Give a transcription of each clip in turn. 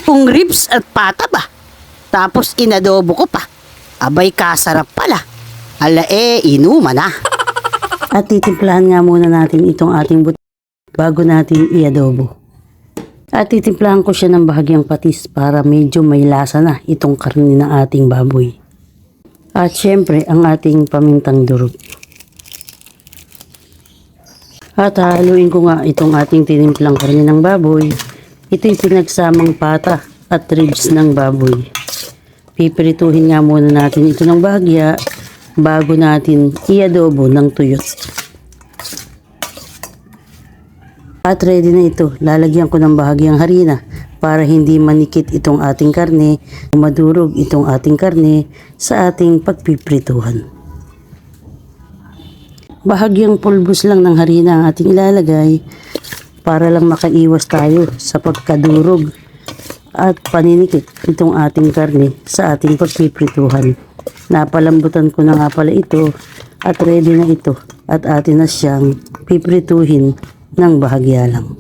Kung ribs at pata ba? Tapos inadobo ko pa. Abay kasarap pala. Ala inuman na. At titimplahan nga muna natin itong ating buto bago natin iadobo. At titimplahan ko siya ng bahagyang patis para medyo may lasa na itong karne ng ating baboy. At syempre ang ating pamintang durog. At haluin ko nga itong ating tinimplang karne ng baboy. Ito'y pinagsamang pata at ribs ng baboy. Pipirituhin nga muna natin ito ng bahagya bago natin iadobo ng tuyot. At ready na ito. Lalagyan ko ng bahagyang harina para hindi manikit itong ating karne, madurog itong ating karne sa ating pagpiprituhan. Bahagyang pulbos lang ng harina ang ating ilalagay para lang makaiwas tayo sa pagkadurog at paninikit itong ating karne sa ating pagpiprituhan. Napalambutan ko na nga pala ito at ready na ito at atin na siyang piprituhin ng bahagya lang.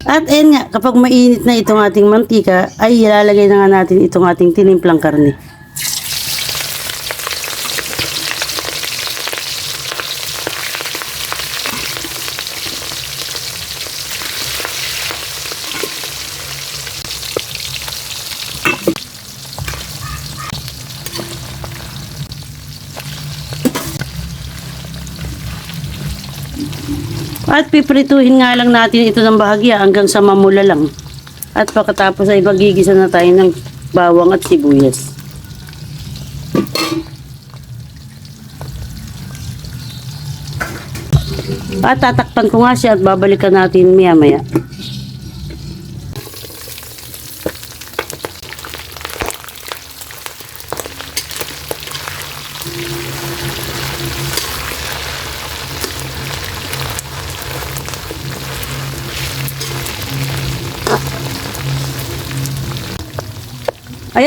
At ayun nga, kapag mainit na itong ating mantika ay ilalagay na nga natin itong ating tinimplang karne. At piprituhin nga lang natin ito ng bahagya hanggang sa mamula lang. At pagkatapos ay magigisa na tayo ng bawang at sibuyas. At tatakpan ko nga siya at babalikan natin maya maya.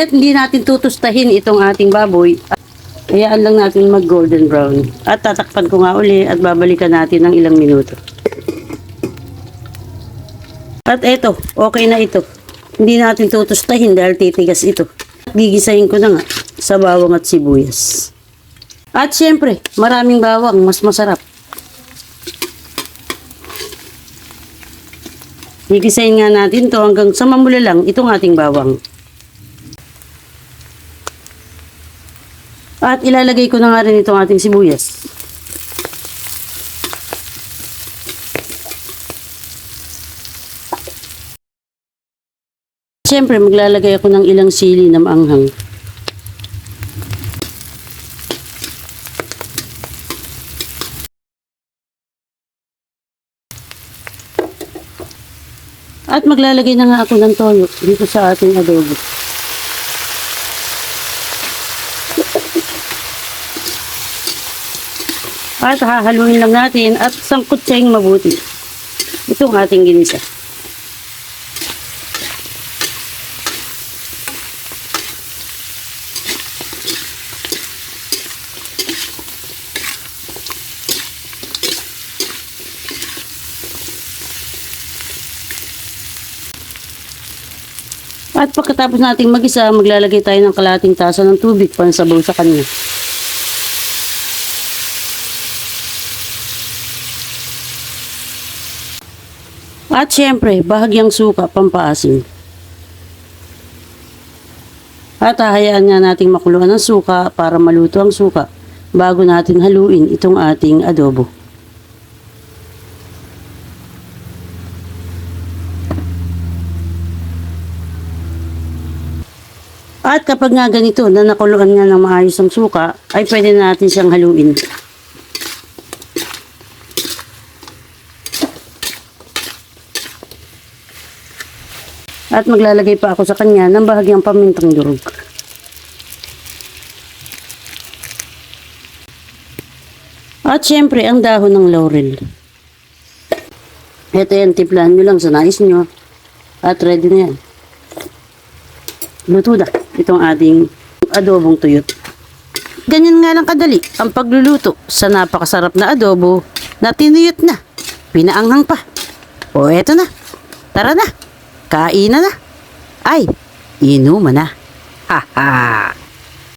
At hindi natin tutustahin itong ating baboy. Hayaan lang natin mag golden brown. At tatakpan ko nga uli at babalikan natin ng ilang minuto. At eto, okay na ito. Hindi natin tutustahin dahil titigas ito. Gigisahin ko na nga sa bawang at sibuyas. At syempre, maraming bawang, mas masarap. Gigisahin nga natin to hanggang sa mamula lang itong ating bawang. At ilalagay ko na nga rin itong ating sibuyas. Siyempre, maglalagay ako ng ilang sili na maanghang. At maglalagay na nga ako ng toyo dito sa ating adobo. At hahaluin lang natin at sangkutsaing mabuti itong ating ginisa. At pagkatapos nating mag-isa, maglalagay tayo ng kalahating tasa ng tubig pansabaw sa kanya. At syempre, bahagyang suka, pampaasim. At hahayaan nga nating makuluan ng suka para maluto ang suka bago natin haluin itong ating adobo. At kapag nga ganito na nakuluan nga ng maayos ang suka, ay pwede na natin siyang haluin. At maglalagay pa ako sa kanya ng bahagyang pamintang durog. At syempre, ang dahon ng laurel. Ito yan, timplahan nyo lang sa nais nyo. At ready na yan. Luto na itong ating adobong tuyot. Ganyan nga lang kadali ang pagluluto sa napakasarap na adobo na tinuyot na, pinaanghang pa. O eto na, tara na, kainan na. Ay, inuman na. Ha ha.